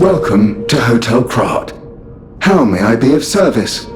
Welcome to Hotel Pratt. How may I be of service?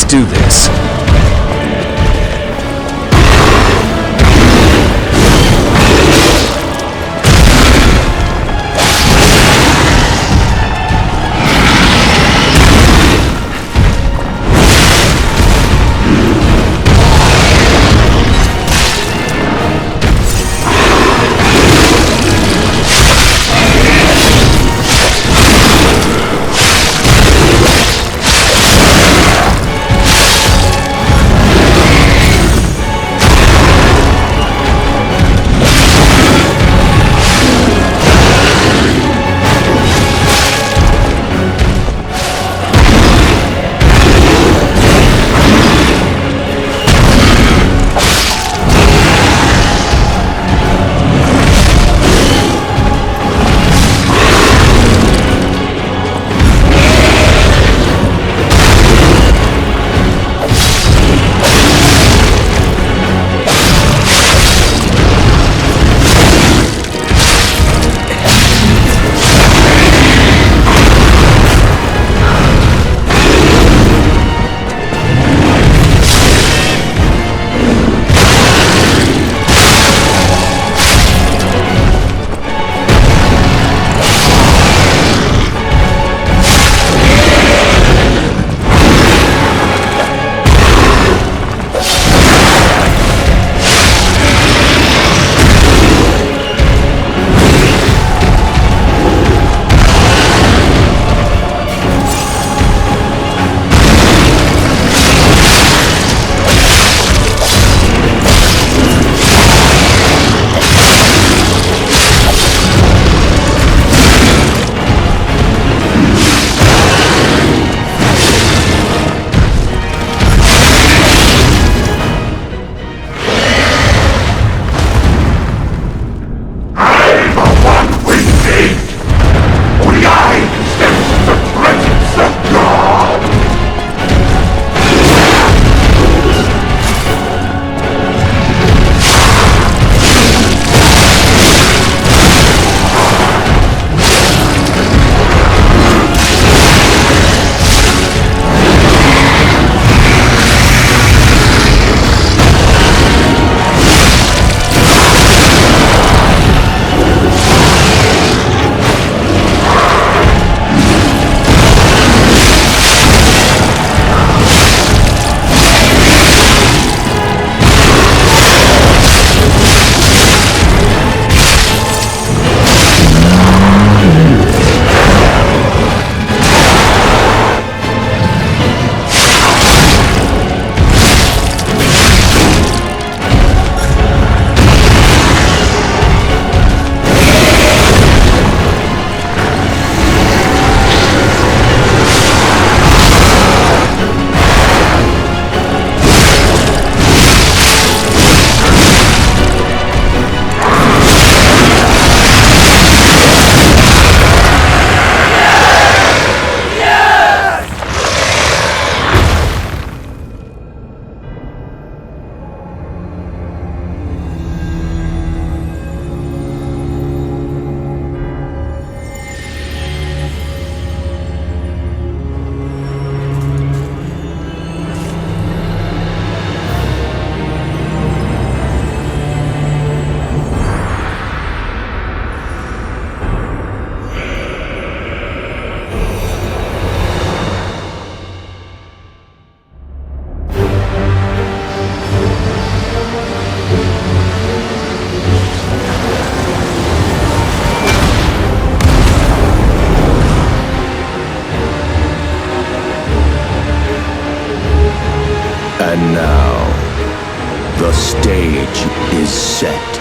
Let's do this. And now, the stage is set.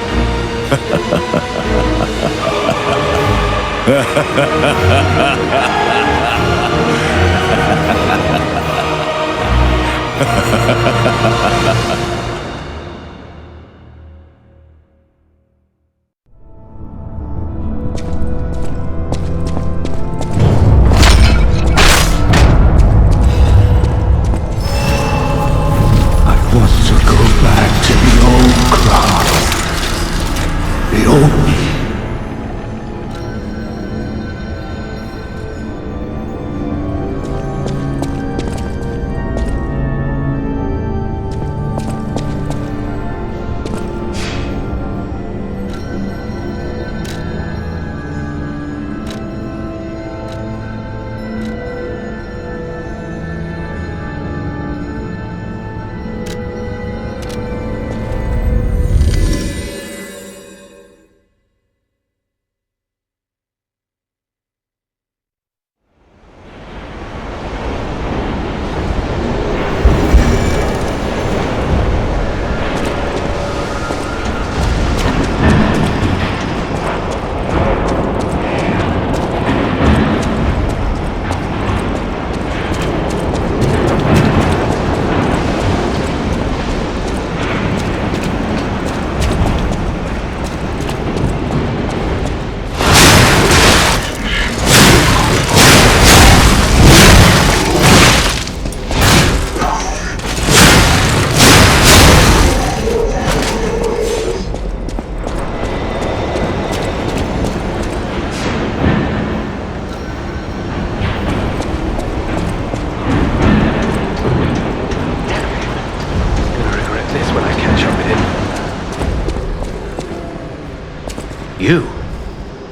You?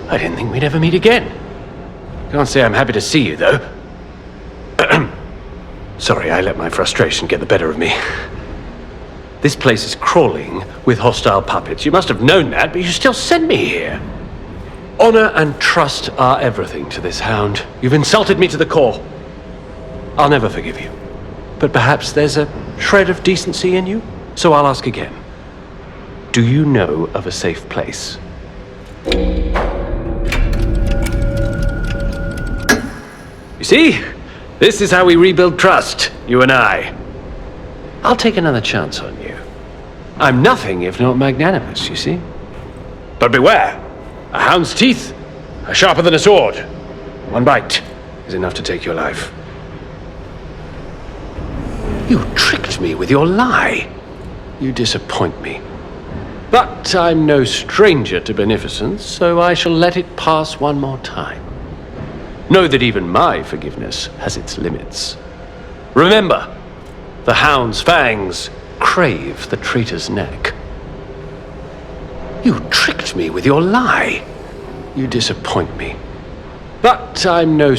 I didn't think we'd ever meet again. Can't say I'm happy to see you, though. Sorry, I let my frustration get the better of me. This place is crawling with hostile puppets. You must have known that, but you still sent me here. Honor and trust are everything to this hound. You've insulted me to the core. I'll never forgive you. But perhaps there's a shred of decency in you? So I'll ask again. Do you know of a safe place? You see? This is how we rebuild trust, you and I. I'll take another chance on you. I'm nothing if not magnanimous, you see? But beware! A hound's teeth are sharper than a sword. One bite is enough to take your life. You tricked me with your lie. You disappoint me. But I'm no stranger to beneficence, so I shall let it pass one more time. Know that even my forgiveness has its limits. Remember, the hound's fangs crave the traitor's neck. You tricked me with your lie. You disappoint me. But I'm no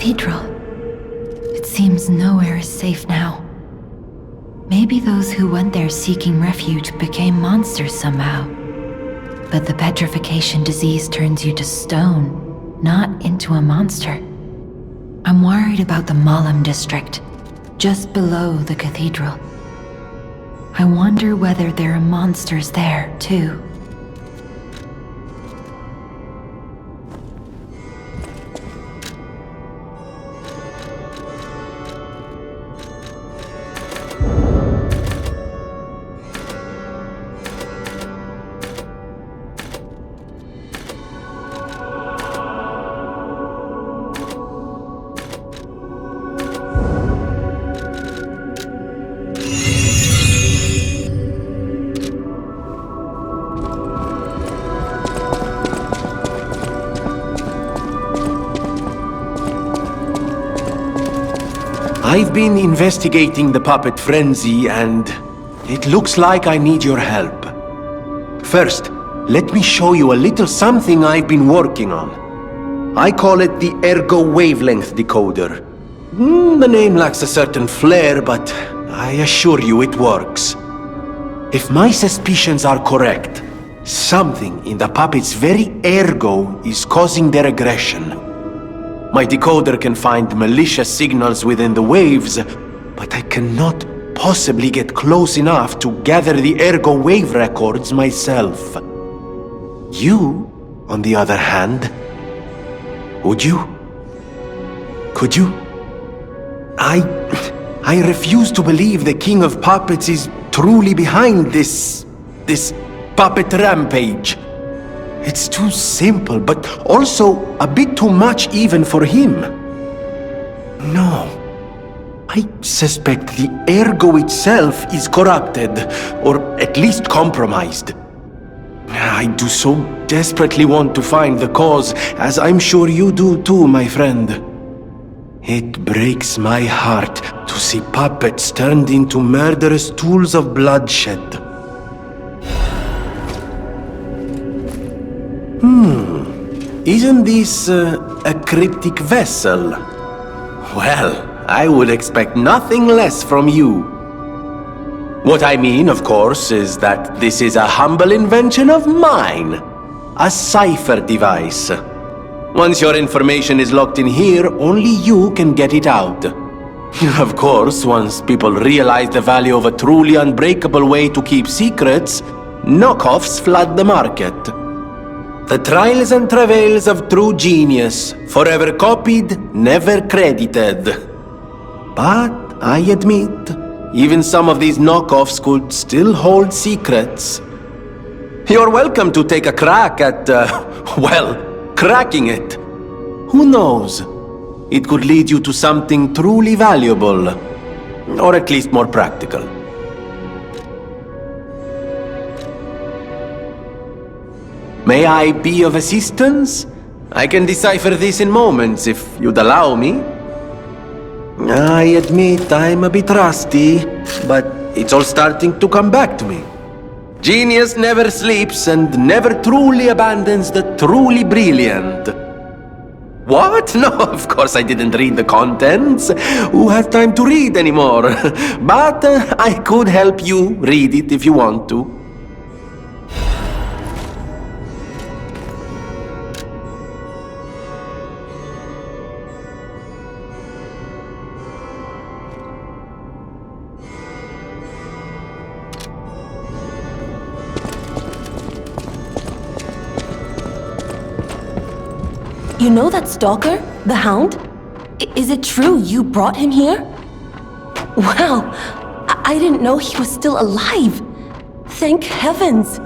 cathedral. It seems nowhere is safe now. Maybe those who went there seeking refuge became monsters somehow. But the petrification disease turns you to stone, not into a monster. I'm worried about the Malam district, just below the cathedral. I wonder whether there are monsters there, too. I've been investigating the puppet frenzy, and it looks like I need your help. First, let me show you a little something I've been working on. I call it the Ergo Wavelength Decoder. The name lacks a certain flair, but I assure you it works. If my suspicions are correct, something in the puppet's very ergo is causing their aggression. My decoder can find malicious signals within the waves, but I cannot possibly get close enough to gather the ergo wave records myself. You, on the other hand, would you? Could you? I refuse to believe the King of Puppets is truly behind this puppet rampage. It's too simple, but also a bit too much even for him. No. I suspect the ergo itself is corrupted, or at least compromised. I do so desperately want to find the cause, as I'm sure you do too, my friend. It breaks my heart to see puppets turned into murderous tools of bloodshed. Isn't this a cryptic vessel? Well, I would expect nothing less from you. What I mean, of course, is that this is a humble invention of mine. A cipher device. Once your information is locked in here, only you can get it out. Of course, once people realize the value of a truly unbreakable way to keep secrets, knockoffs flood the market. The trials and travails of true genius, forever copied, never credited. But I admit, even some of these knockoffs could still hold secrets. You're welcome to take a crack at, cracking it. Who knows? It could lead you to something truly valuable, or at least more practical. May I be of assistance? I can decipher this in moments, if you'd allow me. I admit I'm a bit rusty, but it's all starting to come back to me. Genius never sleeps and never truly abandons the truly brilliant. What? No, of course I didn't read the contents. Who has time to read anymore? But I could help you read it if you want to. You know that stalker? The Hound? Is it true you brought him here? Wow, I didn't know he was still alive. Thank heavens.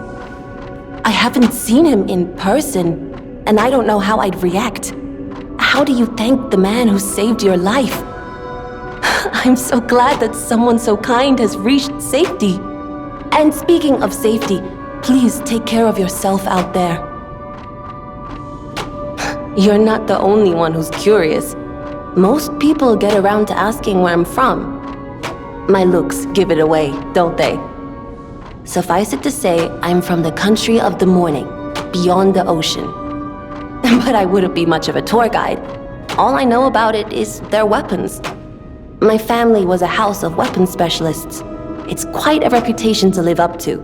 I haven't seen him in person, and I don't know how I'd react. How do you thank the man who saved your life? I'm so glad that someone so kind has reached safety. And speaking of safety, please take care of yourself out there. You're not the only one who's curious. Most people get around to asking where I'm from. My looks give it away, don't they? Suffice it to say, I'm from the country of the morning, beyond the ocean. But I wouldn't be much of a tour guide. All I know about it is their weapons. My family was a house of weapons specialists. It's quite a reputation to live up to.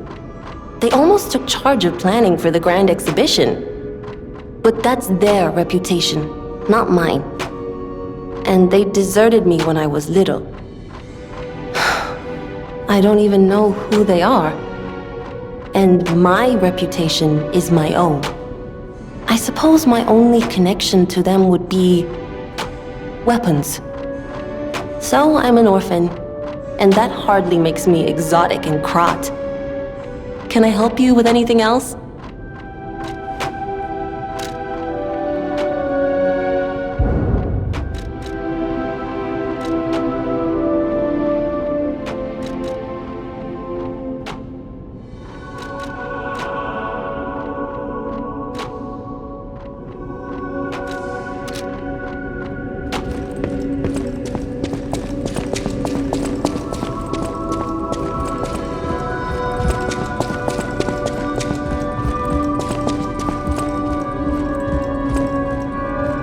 They almost took charge of planning for the grand exhibition. But that's their reputation, not mine. And they deserted me when I was little. I don't even know who they are. And my reputation is my own. I suppose my only connection to them would be weapons. So I'm an orphan, and that hardly makes me exotic and Krat. Can I help you with anything else?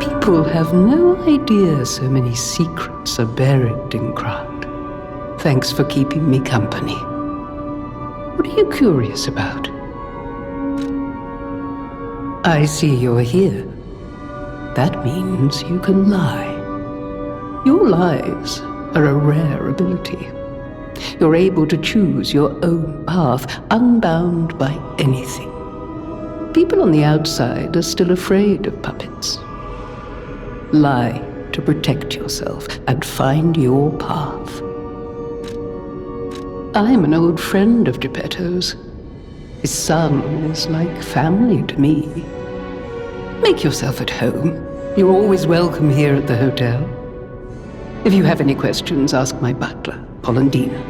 People have no idea so many secrets are buried in Krat. Thanks for keeping me company. What are you curious about? I see you're here. That means you can lie. Your lies are a rare ability. You're able to choose your own path, unbound by anything. People on the outside are still afraid of puppets. Lie to protect yourself and find your path. I'm an old friend of Geppetto's. His son is like family to me. Make yourself at home. You're always welcome here at the hotel. If you have any questions, ask my butler, Polendina.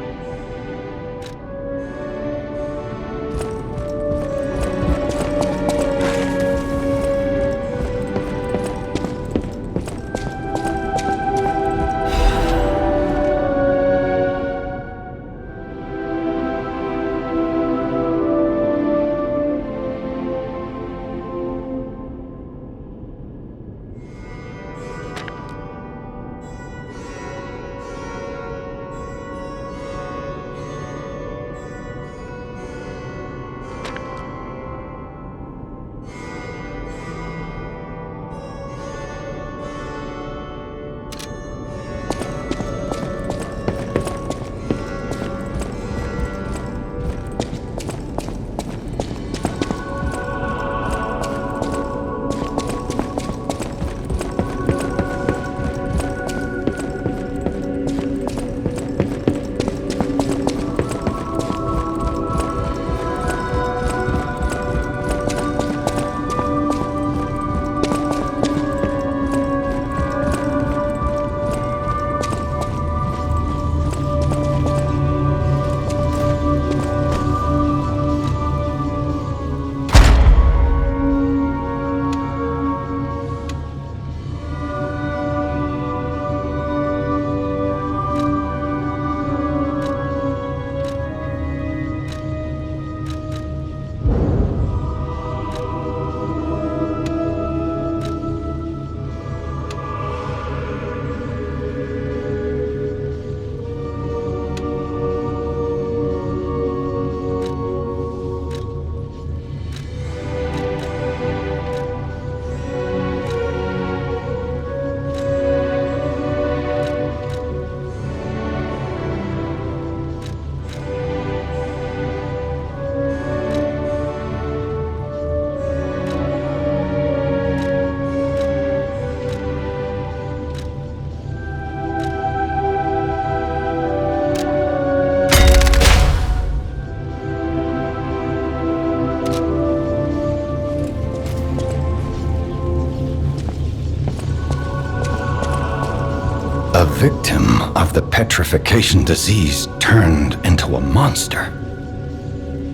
A victim of the petrification disease turned into a monster.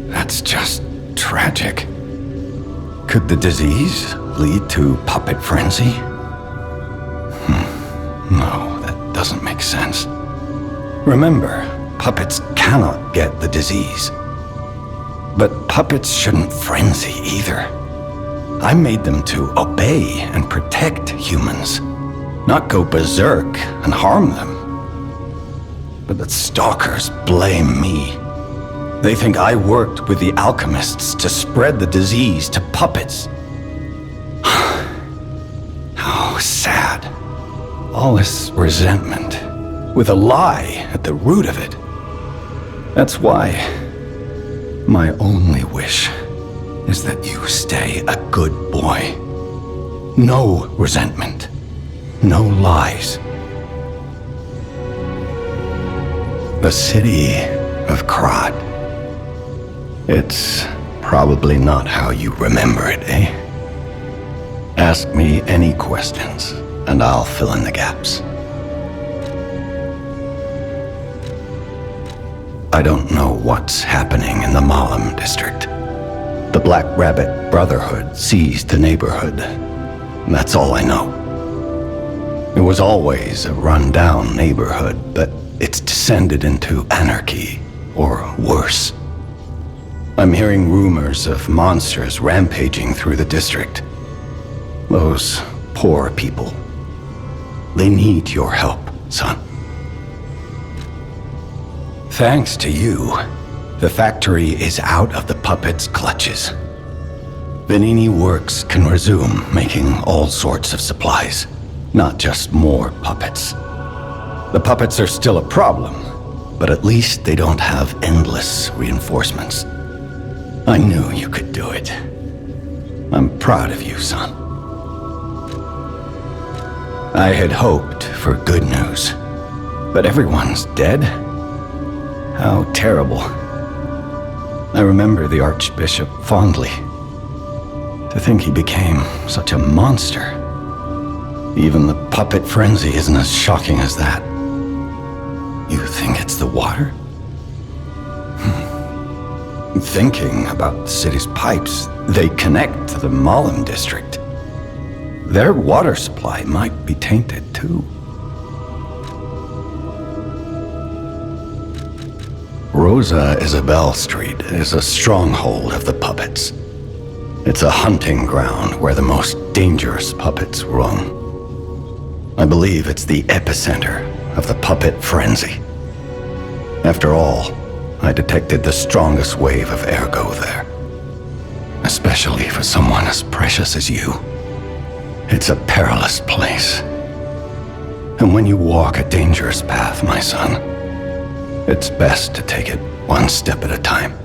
That's just tragic. Could the disease lead to puppet frenzy? No, that doesn't make sense. Remember, puppets cannot get the disease. But puppets shouldn't frenzy either. I made them to obey and protect humans. not go berserk and harm them. But the stalkers blame me. They think I worked with the alchemists to spread the disease to puppets. How sad. All this resentment, with a lie at the root of it. That's why my only wish is that you stay a good boy. No resentment. No lies. The city of Krat. It's probably not how you remember it, eh? Ask me any questions, and I'll fill in the gaps. I don't know what's happening in the Malum district. The Black Rabbit Brotherhood seized the neighborhood. That's all I know. It was always a run-down neighborhood, but it's descended into anarchy, or worse. I'm hearing rumors of monsters rampaging through the district. Those poor people. They need your help, son. Thanks to you, the factory is out of the puppets' clutches. Venini Works can resume making all sorts of supplies, not just more puppets. The puppets are still a problem, but at least they don't have endless reinforcements. I knew you could do it. I'm proud of you, son. I had hoped for good news, but everyone's dead. How terrible. I remember the Archbishop fondly. To think he became such a monster. Even the puppet frenzy isn't as shocking as that. You think it's the water? Thinking about the city's pipes, they connect to the Malum district. Their water supply might be tainted too. Rosa Isabel Street is a stronghold of the puppets. It's a hunting ground where the most dangerous puppets roam. I believe it's the epicenter of the puppet frenzy. After all, I detected the strongest wave of ergo there. Especially for someone as precious as you. It's a perilous place. And when you walk a dangerous path, my son, it's best to take it one step at a time.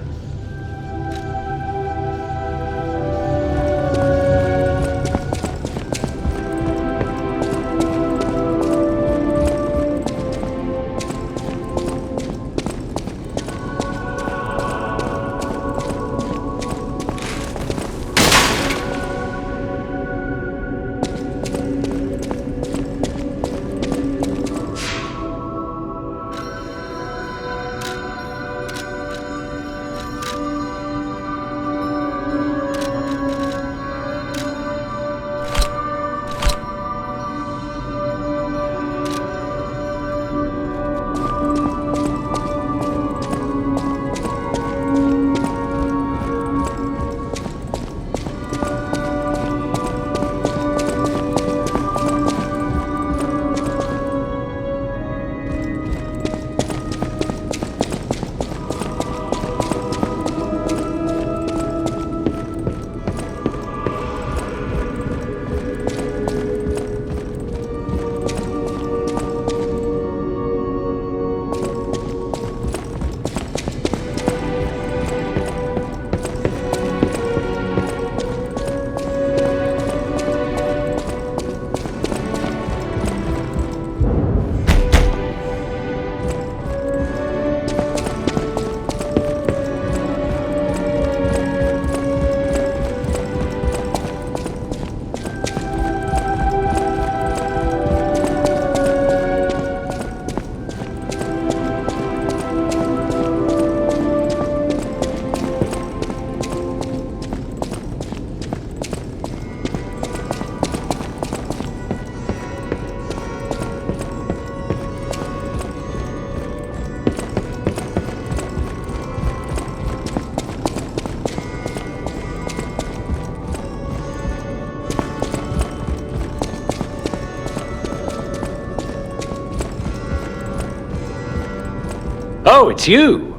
Oh, it's you!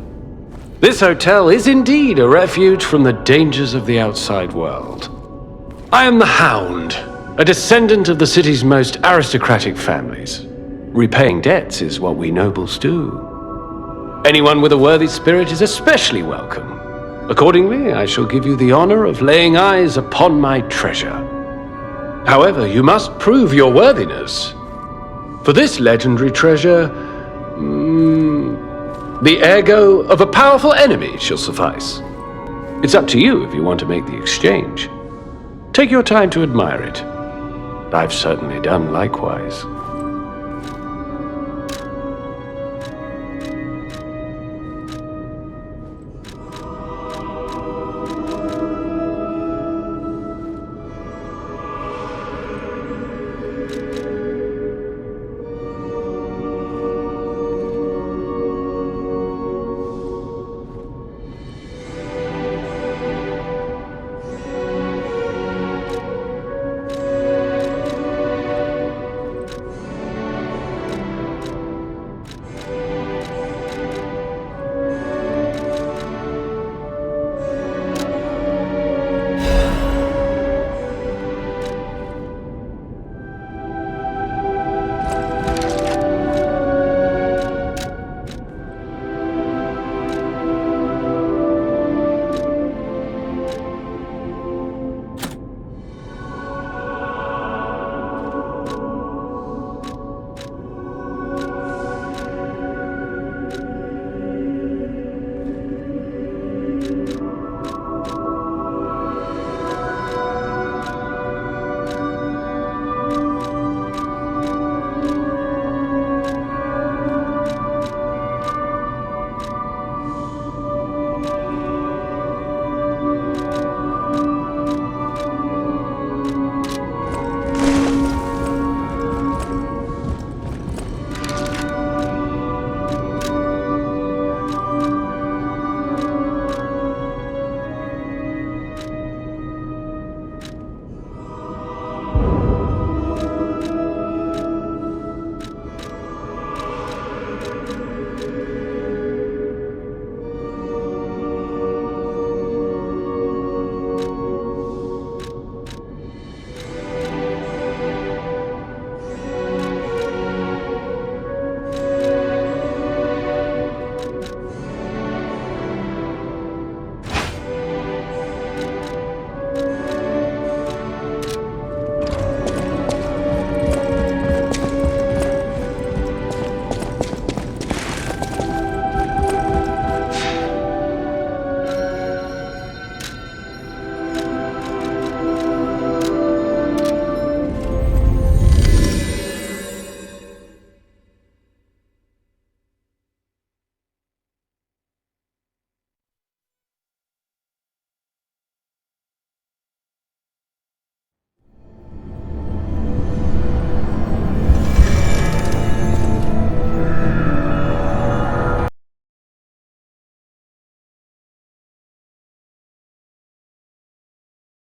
This hotel is indeed a refuge from the dangers of the outside world. I am the Hound, a descendant of the city's most aristocratic families. Repaying debts is what we nobles do. Anyone with a worthy spirit is especially welcome. Accordingly, I shall give you the honor of laying eyes upon my treasure. However, you must prove your worthiness. For this legendary treasure, the ergo of a powerful enemy shall suffice. It's up to you if you want to make the exchange. Take your time to admire it. I've certainly done likewise.